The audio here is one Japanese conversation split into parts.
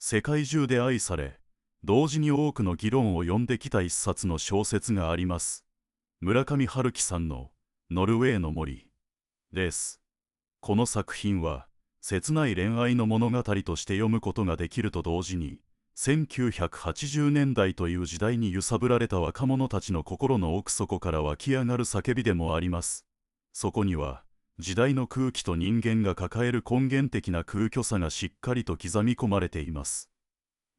世界中で愛され、同時に多くの議論を呼んできた一冊の小説があります。村上春樹さんのノルウェーの森です。この作品は、切ない恋愛の物語として読むことができると同時に、1980年代という時代に揺さぶられた若者たちの心の奥底から湧き上がる叫びでもあります。そこには、時代の空気と人間が抱える根源的な空虚さがしっかりと刻み込まれています。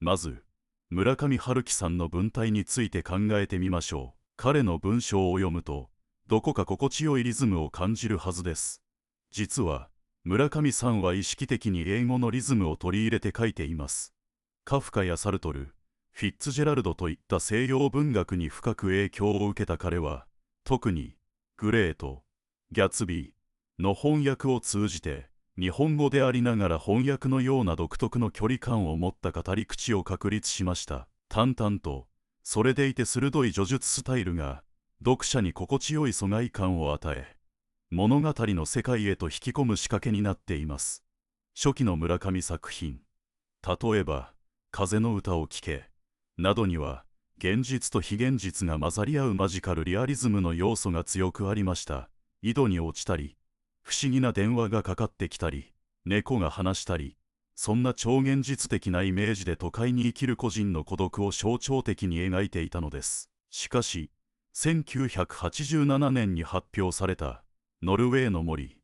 まず、村上春樹さんの文体について考えてみましょう。彼の文章を読むと、どこか心地よいリズムを感じるはずです。実は、村上さんは意識的に英語のリズムを取り入れて書いています。カフカやサルトル、フィッツジェラルドといった西洋文学に深く影響を受けた彼は、特に、グレート、ギャツビーの翻訳を通じて、日本語でありながら翻訳のような独特の距離感を持った語り口を確立しました。淡々と、それでいて鋭い叙述スタイルが、読者に心地よい疎外感を与え、物語の世界へと引き込む仕掛けになっています。初期の村上作品、例えば、風の歌を聴け、などには、現実と非現実が混ざり合うマジカルリアリズムの要素が強くありました。井戸に落ちたり、不思議な電話がかかってきたり、猫が話したり、そんな超現実的なイメージで都会に生きる個人の孤独を象徴的に描いていたのです。しかし、1987年に発表されたノルウェーの森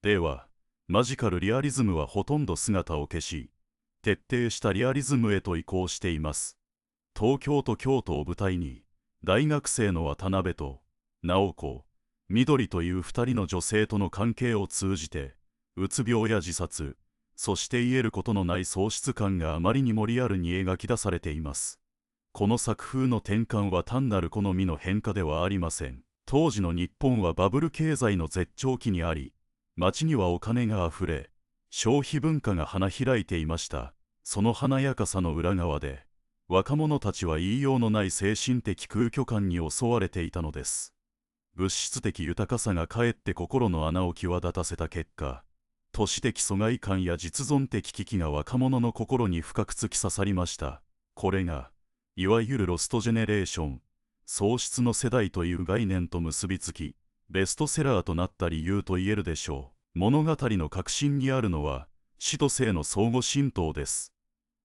では、マジカルリアリズムはほとんど姿を消し、徹底したリアリズムへと移行しています。東京と京都を舞台に、大学生の渡辺と直子、緑という二人の女性との関係を通じて、うつ病や自殺、そして癒えることのない喪失感があまりにもリアルに描き出されています。この作風の転換は単なる好みの変化ではありません。当時の日本はバブル経済の絶頂期にあり、街にはお金があふれ、消費文化が花開いていました。その華やかさの裏側で、若者たちは言いようのない精神的空虚感に襲われていたのです。物質的豊かさがかえって心の穴を際立たせた結果、都市的疎外感や実存的危機が若者の心に深く突き刺さりました。これが、いわゆるロストジェネレーション、喪失の世代という概念と結びつき、ベストセラーとなった理由と言えるでしょう。物語の核心にあるのは、死と生の相互浸透です。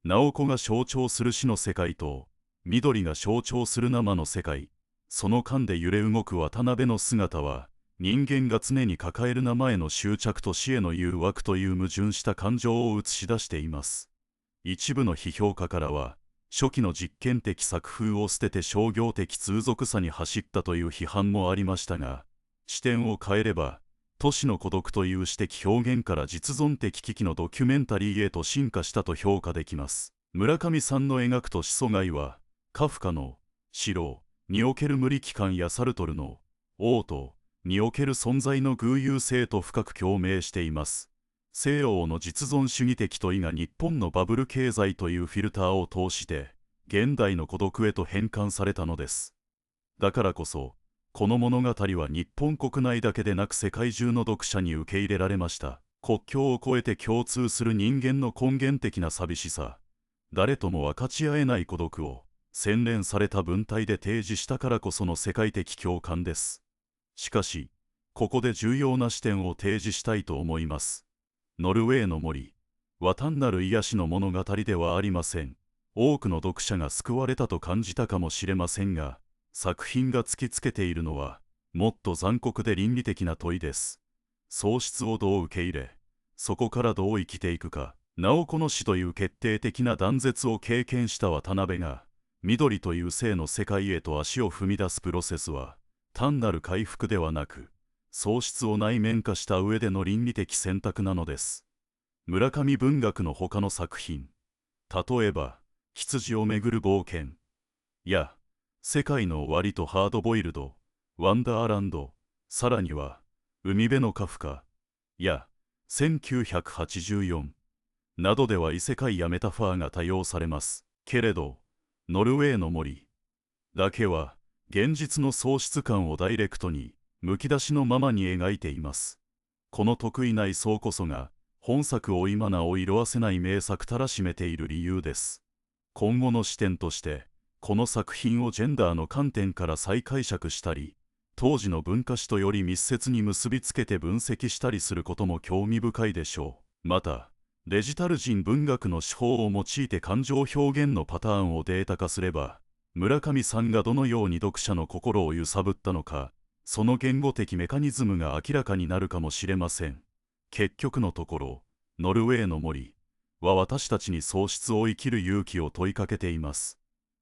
直子が象徴する死の世界と、緑が象徴する生の世界、その間で揺れ動く渡辺の姿は、人間が常に抱える生への執着と死への誘惑という矛盾した感情を映し出しています。一部の批評家からは、初期の実験的作風を捨てて商業的通俗さに走ったという批判もありましたが、視点を変えれば、都市の孤独という詩的表現から実存的危機のドキュメンタリーへと進化したと評価できます。村上さんの描く都市疎外は、カフカの城における無力感やサルトルの王都における存在の偶有性と深く共鳴しています。西欧の実存主義的問いが日本のバブル経済というフィルターを通して、現代の孤独へと変換されたのです。だからこそ、この物語は日本国内だけでなく世界中の読者に受け入れられました。国境を越えて共通する人間の根源的な寂しさ、誰とも分かち合えない孤独を、洗練された文体で提示したからこその世界的共感です。しかし、ここで重要な視点を提示したいと思います。ノルウェーの森は単なる癒しの物語ではありません。多くの読者が救われたと感じたかもしれませんが、作品が突きつけているのは、もっと残酷で倫理的な問いです。喪失をどう受け入れ、そこからどう生きていくか。直子の死という決定的な断絶を経験した渡辺が、緑という生の世界へと足を踏み出すプロセスは、単なる回復ではなく、喪失を内面化した上での倫理的選択なのです。村上文学の他の作品、例えば、羊をめぐる冒険や、世界の終わりとハードボイルド、ワンダーランド、さらには、海辺のカフカや、1984などでは異世界やメタファーが多用されます。けれど、ノルウェーの森だけは、現実の喪失感をダイレクトに、むき出しのままに描いています。この得意な位相こそが、本作を今なお色褪せない名作たらしめている理由です。今後の視点として、この作品をジェンダーの観点から再解釈したり、当時の文化史とより密接に結びつけて分析したりすることも興味深いでしょう。また、デジタル人文学の手法を用いて感情表現のパターンをデータ化すれば、村上さんがどのように読者の心を揺さぶったのか、その言語的メカニズムが明らかになるかもしれません。結局のところ、ノルウェーの森は私たちに喪失を生きる勇気を問いかけています。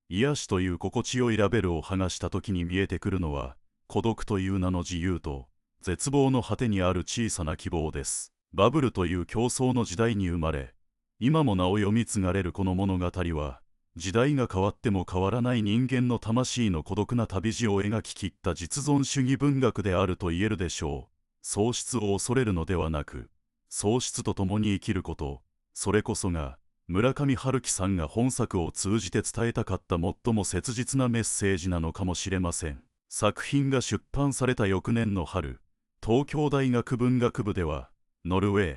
癒しという心地よいラベルを剥がした時に見えてくるのは、孤独という名の自由と、絶望の果てにある小さな希望です。バブルという競争の時代に生まれ、今もなお読み継がれるこの物語は、時代が変わっても変わらない人間の魂の孤独な旅路を描ききった実存主義文学であると言えるでしょう。喪失を恐れるのではなく、喪失と共に生きること、それこそが、村上春樹さんが本作を通じて伝えたかった最も切実なメッセージなのかもしれません。作品が出版された翌年の春、東京大学文学部では、ノルウェー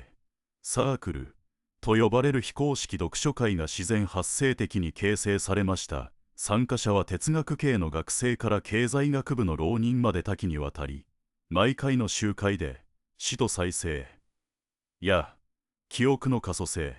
サークルと呼ばれる非公式読書会が自然発生的に形成されました。参加者は哲学系の学生から経済学部の浪人まで多岐にわたり、毎回の集会で死と再生や記憶の可塑性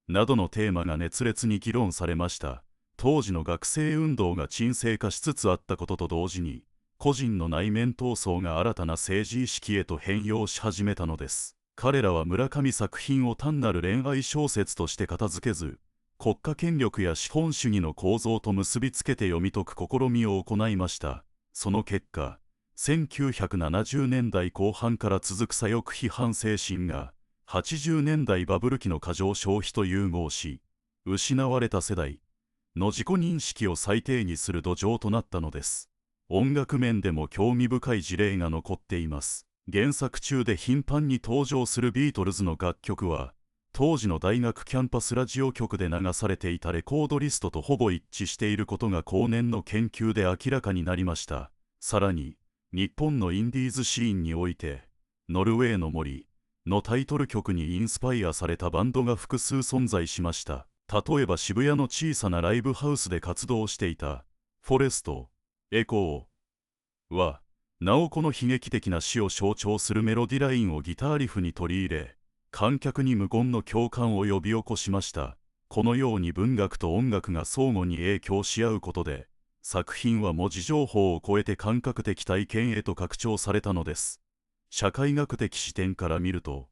などのテーマが熱烈に議論されました。当時の学生運動が沈静化しつつあったことと同時に、個人の内面闘争が新たな政治意識へと変容し始めたのです。彼らは村上作品を単なる恋愛小説として片付けず、国家権力や資本主義の構造と結びつけて読み解く試みを行いました。その結果、1970年代後半から続く左翼批判精神が、80年代バブル期の過剰消費と融合し、失われた世代の自己認識を再定義する土壌となったのです。音楽面でも興味深い事例が残っています。原作中で頻繁に登場するビートルズの楽曲は、当時の大学キャンパスラジオ局で流されていたレコードリストとほぼ一致していることが後年の研究で明らかになりました。さらに、日本のインディーズシーンにおいて、ノルウェーの森のタイトル曲にインスパイアされたバンドが複数存在しました。例えば渋谷の小さなライブハウスで活動していた、フォレスト、エコーは、なおこの悲劇的な死を象徴するメロディラインをギターリフに取り入れ、観客に無言の共感を呼び起こしました。このように文学と音楽が相互に影響し合うことで、作品は文字情報を超えて感覚的体験へと拡張されたのです。社会学的視点から見ると、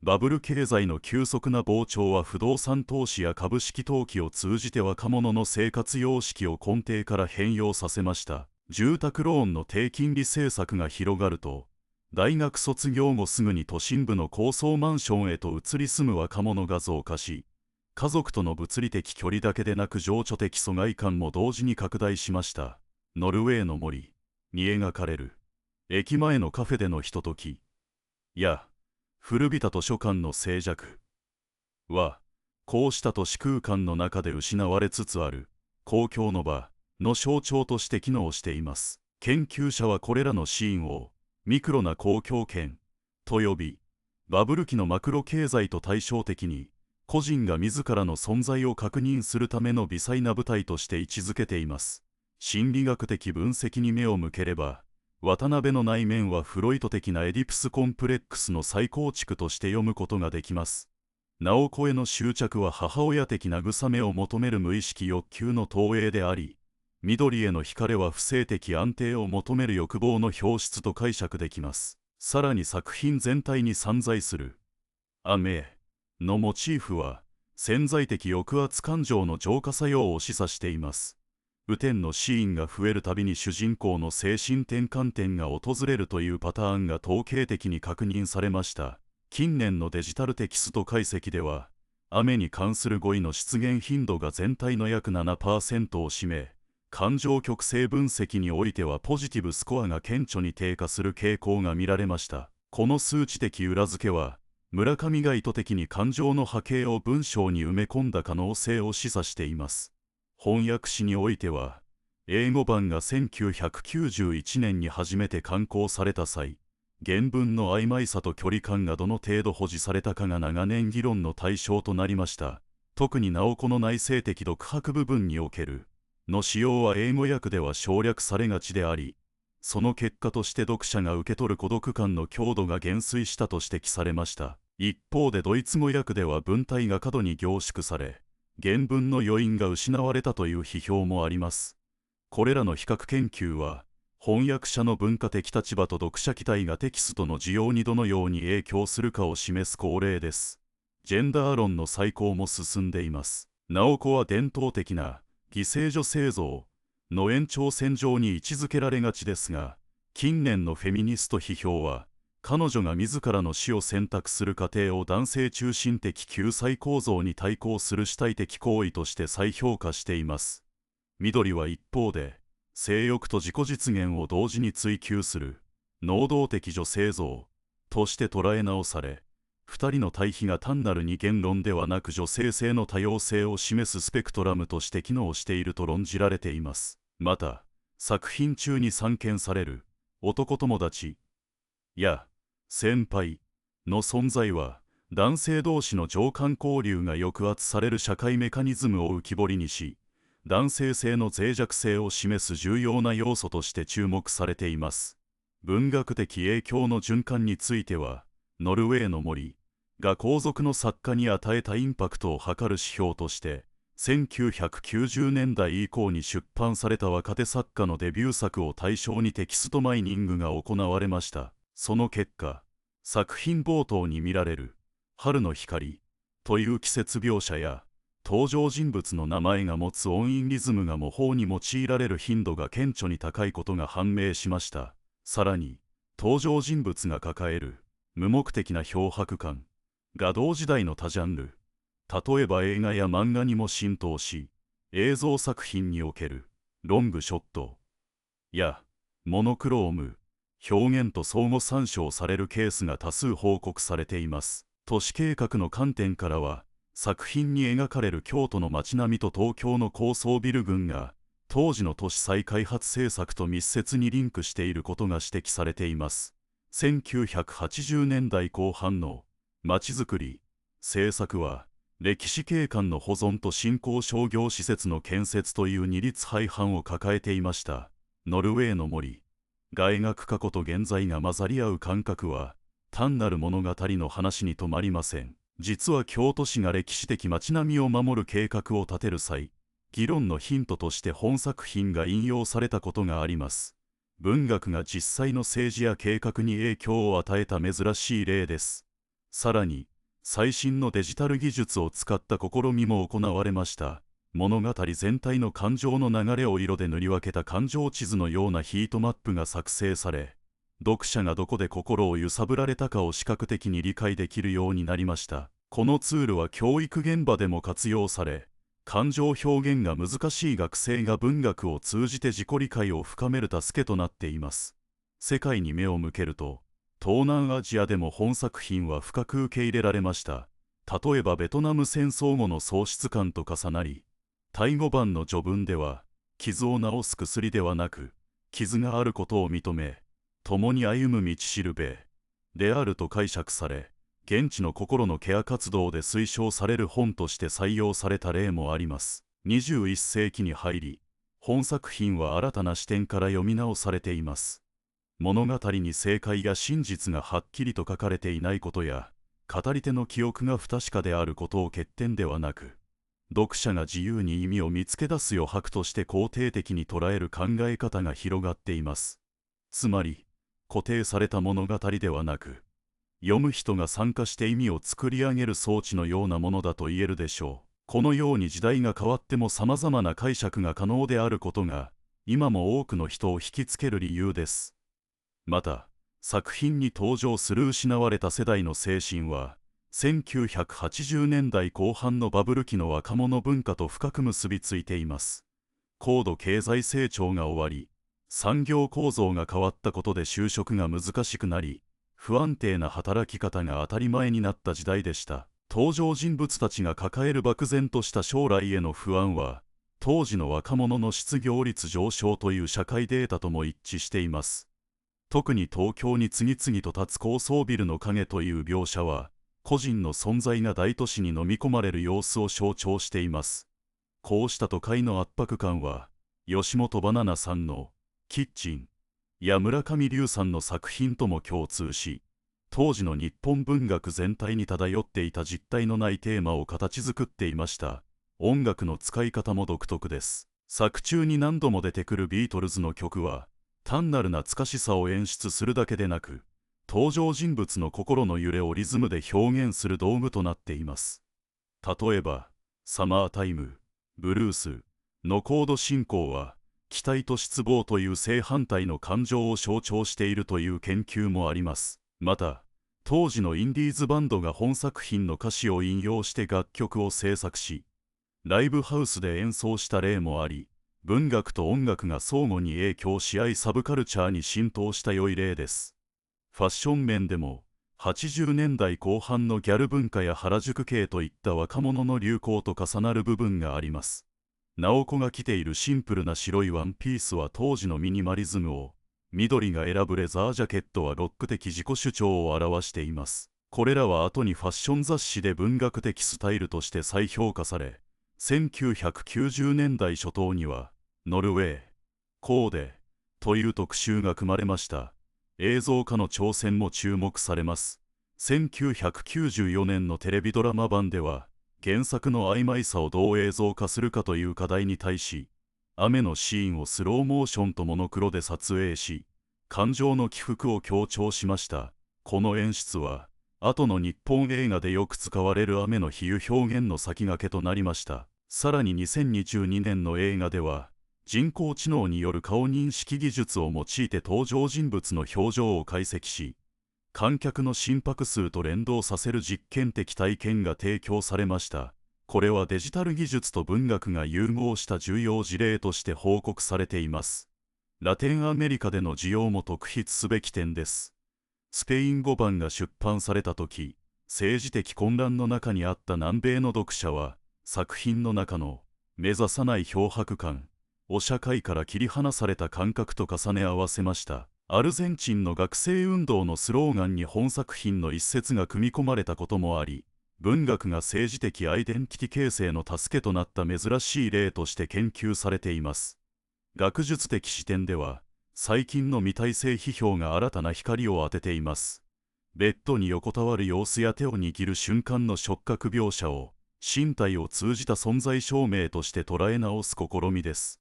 バブル経済の急速な膨張は不動産投資や株式投機を通じて若者の生活様式を根底から変容させました。住宅ローンの低金利政策が広がると、大学卒業後すぐに都心部の高層マンションへと移り住む若者が増加し、家族との物理的距離だけでなく情緒的疎外感も同時に拡大しました。ノルウェーの森に描かれる、駅前のカフェでのひとときや、古びた図書館の静寂は、こうした都市空間の中で失われつつある公共の場の象徴として機能しています。研究者はこれらのシーンをミクロな公共圏と呼び、バブル期のマクロ経済と対照的に個人が自らの存在を確認するための微細な舞台として位置づけています。心理学的分析に目を向ければ、渡辺の内面はフロイト的なエディプスコンプレックスの再構築として読むことができます。直子への執着は母親的慰めを求める無意識欲求の投影であり、緑への惹かれは不正的安定を求める欲望の表出と解釈できます。さらに作品全体に散在する雨のモチーフは潜在的抑圧感情の浄化作用を示唆しています。雨天のシーンが増えるたびに主人公の精神転換点が訪れるというパターンが統計的に確認されました。近年のデジタルテキスト解析では、雨に関する語彙の出現頻度が全体の約 7% を占め、感情極性分析においてはポジティブスコアが顕著に低下する傾向が見られました。この数値的裏付けは、村上が意図的に感情の波形を文章に埋め込んだ可能性を示唆しています。翻訳史においては、英語版が1991年に初めて刊行された際、原文の曖昧さと距離感がどの程度保持されたかが長年議論の対象となりました。特になおこの内省的読白部分におけるの使用は英語訳では省略されがちであり、その結果として読者が受け取る孤独感の強度が減衰したと指摘されました。一方でドイツ語訳では文体が過度に凝縮され、原文の余韻が失われたという批評もあります。これらの比較研究は、翻訳者の文化的立場と読者期待がテキストの需要にどのように影響するかを示す恒例です。ジェンダー論の再考も進んでいます。ナオコは伝統的な犠牲女性像の延長線上に位置づけられがちですが、近年のフェミニスト批評は、彼女が自らの死を選択する過程を男性中心的救済構造に対抗する主体的行為として再評価しています。緑は一方で、性欲と自己実現を同時に追求する能動的女性像として捉え直され、二人の対比が単なる二元論ではなく女性性の多様性を示すスペクトラムとして機能していると論じられています。また、作品中に散見される男友達や先輩の存在は、男性同士の情感交流が抑圧される社会メカニズムを浮き彫りにし、男性性の脆弱性を示す重要な要素として注目されています。文学的影響の循環については、ノルウェーの森が皇族の作家に与えたインパクトを測る指標として、1990年代以降に出版された若手作家のデビュー作を対象にテキストマイニングが行われました。その結果、作品冒頭に見られる春の光という季節描写や、登場人物の名前が持つ音韻リズムが模倣に用いられる頻度が顕著に高いことが判明しました。さらに、登場人物が抱える無目的な漂白感が同時代の多ジャンル、例えば映画や漫画にも浸透し、映像作品におけるロングショットやモノクローム表現と相互参照されるケースが多数報告されています。都市計画の観点からは、作品に描かれる京都の街並みと東京の高層ビル群が当時の都市再開発政策と密接にリンクしていることが指摘されています。1980年代後半の街づくり政策は、歴史景観の保存と新興商業施設の建設という二律背反を抱えていました。ノルウェーの森が描く過去と現在が混ざり合う感覚は、単なる物語の話に止まりません。実は京都市が歴史的街並みを守る計画を立てる際、議論のヒントとして本作品が引用されたことがあります。文学が実際の政治や計画に影響を与えた珍しい例です。さらに、最新のデジタル技術を使った試みも行われました。物語全体の感情の流れを色で塗り分けた感情地図のようなヒートマップが作成され、読者がどこで心を揺さぶられたかを視覚的に理解できるようになりました。このツールは教育現場でも活用され、感情表現が難しい学生が文学を通じて自己理解を深める助けとなっています。世界に目を向けると、東南アジアでも本作品は深く受け入れられました。例えばベトナム戦争後の喪失感と重なり、タイ語版の序文では、傷を治す薬ではなく、傷があることを認め、共に歩む道しるべであると解釈され、現地の心のケア活動で推奨される本として採用された例もあります。21世紀に入り、本作品は新たな視点から読み直されています。物語に正解や真実がはっきりと書かれていないことや、語り手の記憶が不確かであることを欠点ではなく、読者が自由に意味を見つけ出す余白として肯定的に捉える考え方が広がっています。つまり、固定された物語ではなく、読む人が参加して意味を作り上げる装置のようなものだと言えるでしょう。このように時代が変わっても様々な解釈が可能であることが、今も多くの人を引きつける理由です。また、作品に登場する失われた世代の精神は、1980年代後半のバブル期の若者文化と深く結びついています。高度経済成長が終わり、産業構造が変わったことで就職が難しくなり、不安定な働き方が当たり前になった時代でした。登場人物たちが抱える漠然とした将来への不安は、当時の若者の失業率上昇という社会データとも一致しています。特に東京に次々と立つ高層ビルの影という描写は、個人の存在が大都市に飲み込まれる様子を象徴しています。こうした都会の圧迫感は、吉本ばななさんのキッチンや村上龍さんの作品とも共通し、当時の日本文学全体に漂っていた実体のないテーマを形作っていました。音楽の使い方も独特です。作中に何度も出てくるビートルズの曲は、単なる懐かしさを演出するだけでなく、登場人物の心の揺れをリズムで表現する道具となっています。例えば、サマータイム、ブルースのコード進行は、期待と失望という正反対の感情を象徴しているという研究もあります。また、当時のインディーズバンドが本作品の歌詞を引用して楽曲を制作し、ライブハウスで演奏した例もあり、文学と音楽が相互に影響し合いサブカルチャーに浸透した良い例です。ファッション面でも、80年代後半のギャル文化や原宿系といった若者の流行と重なる部分があります。直子が着ているシンプルな白いワンピースは当時のミニマリズムを、緑が選ぶレザージャケットはロック的自己主張を表しています。これらは後にファッション雑誌で文学的スタイルとして再評価され、1990年代初頭には、ノルウェー、コーデという特集が組まれました。映像化の挑戦も注目されます。1994年のテレビドラマ版では、原作の曖昧さをどう映像化するかという課題に対し、雨のシーンをスローモーションとモノクロで撮影し、感情の起伏を強調しました。この演出は、後の日本映画でよく使われる雨の比喩表現の先駆けとなりました。さらに2022年の映画では、人工知能による顔認識技術を用いて登場人物の表情を解析し、観客の心拍数と連動させる実験的体験が提供されました。これはデジタル技術と文学が融合した重要事例として報告されています。ラテンアメリカでの需要も特筆すべき点です。スペイン語版が出版された時、政治的混乱の中にあった南米の読者は、作品の中の目指さない漂白感を社会から切り離された感覚と重ね合わせました。アルゼンチンの学生運動のスローガンに本作品の一節が組み込まれたこともあり、文学が政治的アイデンティティ形成の助けとなった珍しい例として研究されています。学術的視点では、最近の未体制批評が新たな光を当てています。ベッドに横たわる様子や手を握る瞬間の触覚描写を、身体を通じた存在証明として捉え直す試みです。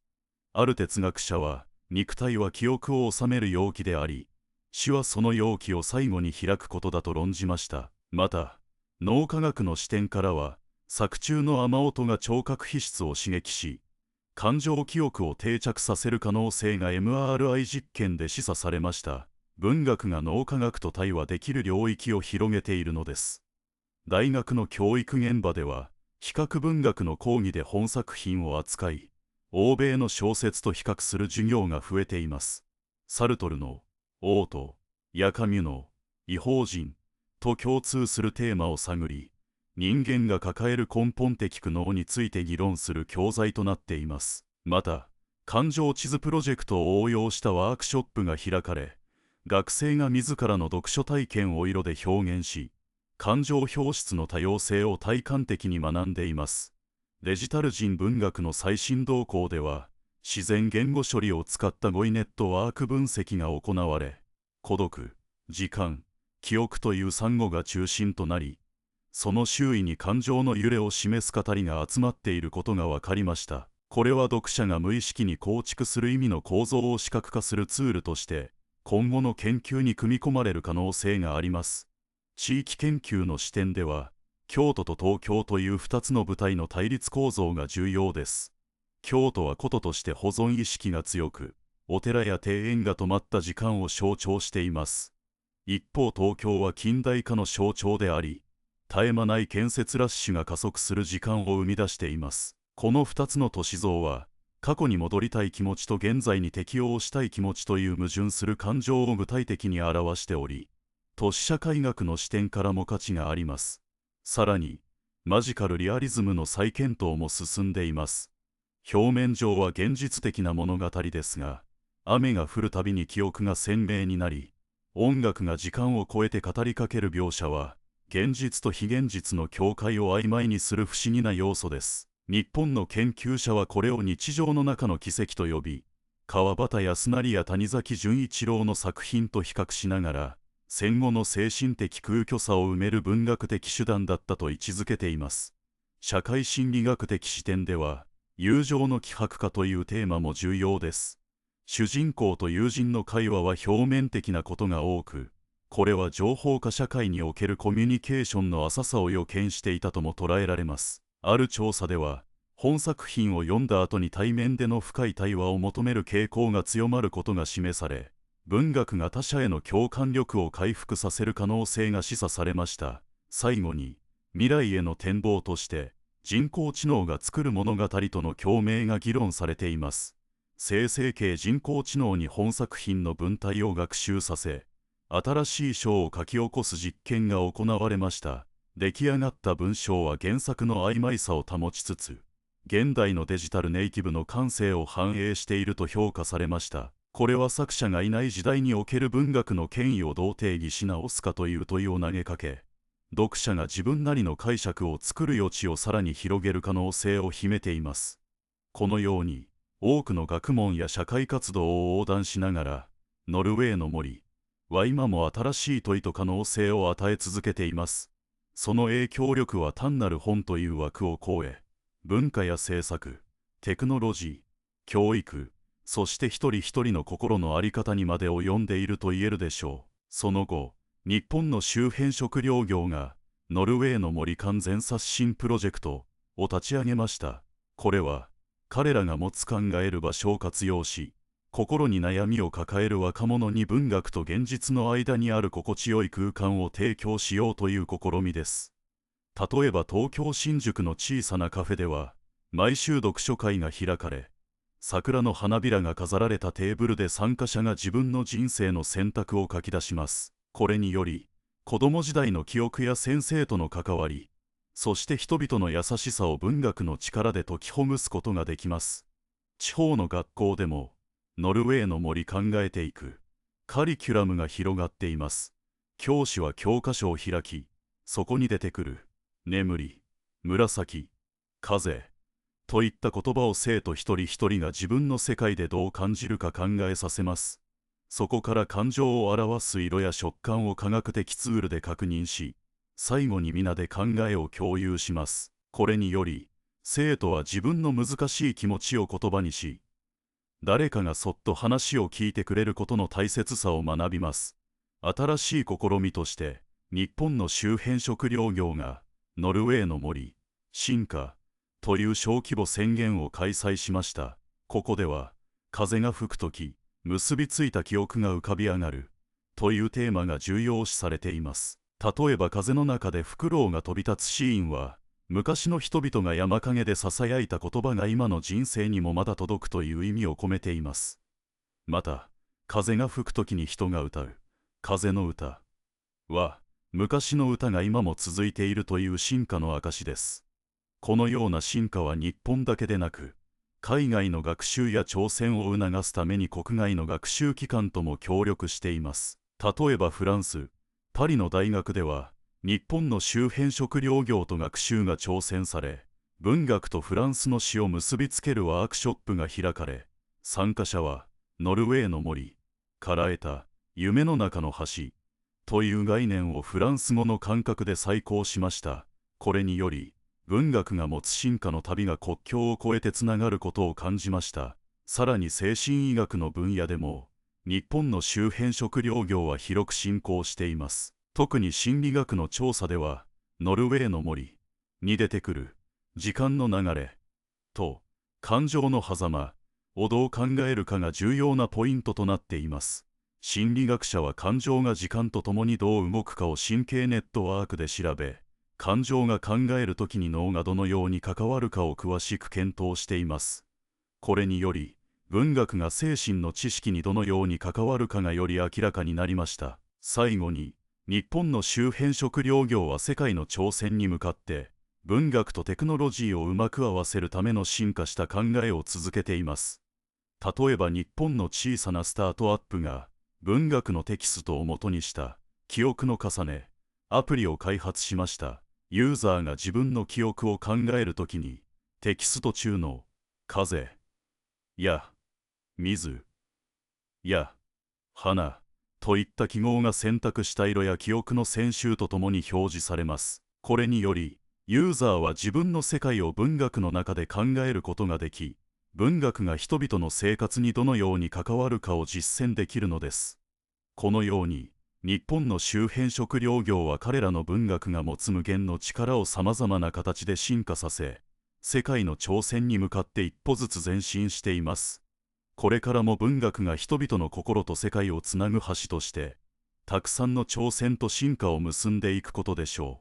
ある哲学者は、肉体は記憶を収める容器であり、死はその容器を最後に開くことだと論じました。また、脳科学の視点からは、作中の雨音が聴覚皮質を刺激し、感情記憶を定着させる可能性が MRI 実験で示唆されました。文学が脳科学と対話できる領域を広げているのです。大学の教育現場では、比較文学の講義で本作品を扱い、欧米の小説と比較する授業が増えています。サルトルの王とヤカミュの異邦人と共通するテーマを探り、人間が抱える根本的苦悩について議論する教材となっています。また、感情地図プロジェクトを応用したワークショップが開かれ、学生が自らの読書体験を色で表現し、感情表出の多様性を体感的に学んでいます。デジタル人文学の最新動向では、自然言語処理を使った語彙ネットワーク分析が行われ、孤独、時間、記憶という産語が中心となり、その周囲に感情の揺れを示す語りが集まっていることが分かりました。これは読者が無意識に構築する意味の構造を視覚化するツールとして、今後の研究に組み込まれる可能性があります。地域研究の視点では、京都と東京という2つの舞台の対立構造が重要です。京都は古都として保存意識が強く、お寺や庭園が止まった時間を象徴しています。一方東京は近代化の象徴であり、絶え間ない建設ラッシュが加速する時間を生み出しています。この2つの都市像は、過去に戻りたい気持ちと現在に適応したい気持ちという矛盾する感情を具体的に表しており、都市社会学の視点からも価値があります。さらに、マジカルリアリズムの再検討も進んでいます。表面上は現実的な物語ですが、雨が降るたびに記憶が鮮明になり、音楽が時間を超えて語りかける描写は、現実と非現実の境界を曖昧にする不思議な要素です。日本の研究者はこれを日常の中の奇跡と呼び、川端康成や谷崎潤一郎の作品と比較しながら、戦後の精神的空虚さを埋める文学的手段だったと位置づけています。社会心理学的視点では、友情の希薄化というテーマも重要です。主人公と友人の会話は表面的なことが多く、これは情報化社会におけるコミュニケーションの浅さを予見していたとも捉えられます。ある調査では、本作品を読んだ後に対面での深い対話を求める傾向が強まることが示され、文学が他者への共感力を回復させる可能性が示唆されました。最後に、未来への展望として、人工知能が作る物語との共鳴が議論されています。生成系人工知能に本作品の文体を学習させ、新しい章を書き起こす実験が行われました。出来上がった文章は原作の曖昧さを保ちつつ、現代のデジタルネイティブの感性を反映していると評価されました。これは作者がいない時代における文学の権威をどう定義し直すかという問いを投げかけ、読者が自分なりの解釈を作る余地をさらに広げる可能性を秘めています。このように、多くの学問や社会活動を横断しながら、ノルウェーの森は今も新しい問いと可能性を与え続けています。その影響力は単なる本という枠を超え、文化や政策、テクノロジー、教育、そして一人一人の心の在り方にまで及んでいると言えるでしょう。その後、日本の周辺食料業が、ノルウェーの森完全刷新プロジェクトを立ち上げました。これは、彼らが持つ考える場所を活用し、心に悩みを抱える若者に文学と現実の間にある心地よい空間を提供しようという試みです。例えば東京新宿の小さなカフェでは、毎週読書会が開かれ、桜の花びらが飾られたテーブルで参加者が自分の人生の選択を書き出します。これにより、子供時代の記憶や先生との関わり、そして人々の優しさを文学の力で解きほぐすことができます。地方の学校でも、ノルウェーの森考えていくカリキュラムが広がっています。教師は教科書を開き、そこに出てくる眠り、紫、風といった言葉を生徒一人一人が自分の世界でどう感じるか考えさせます。そこから感情を表す色や食感を科学的ツールで確認し、最後に皆で考えを共有します。これにより、生徒は自分の難しい気持ちを言葉にし、誰かがそっと話を聞いてくれることの大切さを学びます。新しい試みとして、日本の周辺食料業が、ノルウェーの森、進化という小規模宣言を開催しました。ここでは、風が吹くとき、結びついた記憶が浮かび上がるというテーマが重要視されています。例えば風の中でフクロウが飛び立つシーンは、昔の人々が山陰でささやいた言葉が今の人生にもまだ届くという意味を込めています。また、風が吹くときに人が歌う風の歌は、昔の歌が今も続いているという進化の証です。このような進化は日本だけでなく、海外の学習や挑戦を促すために国外の学習機関とも協力しています。例えばフランス、パリの大学では、日本の周辺食料業と学習が挑戦され、文学とフランスの詩を結びつけるワークショップが開かれ、参加者は、ノルウェーの森から得た夢の中の橋という概念をフランス語の感覚で再考しました。これにより、文学が持つ進化の旅が国境を越えてつながることを感じました。さらに精神医学の分野でも、日本の周辺食料業は広く進行しています。特に心理学の調査では、ノルウェーの森に出てくる時間の流れと感情の狭間をどう考えるかが重要なポイントとなっています。心理学者は感情が時間とともにどう動くかを神経ネットワークで調べ、感情が考えるときに脳がどのように関わるかを詳しく検討しています。これにより、文学が精神の知識にどのように関わるかがより明らかになりました。最後に、日本の周辺食料業は世界の挑戦に向かって、文学とテクノロジーをうまく合わせるための進化した考えを続けています。例えば日本の小さなスタートアップが文学のテキストを元にした記憶の重ねアプリを開発しました。ユーザーが自分の記憶を考えるときにテキスト中の風や水や花といった記号が選択した色や記憶の線集とともに表示されます。これによりユーザーは自分の世界を文学の中で考えることができ、文学が人々の生活にどのように関わるかを実践できるのです。このように日本の周辺食料業は彼らの文学が持つ無限の力をさまざまな形で進化させ、世界の挑戦に向かって一歩ずつ前進しています。これからも文学が人々の心と世界をつなぐ橋として、たくさんの挑戦と進化を結んでいくことでしょう。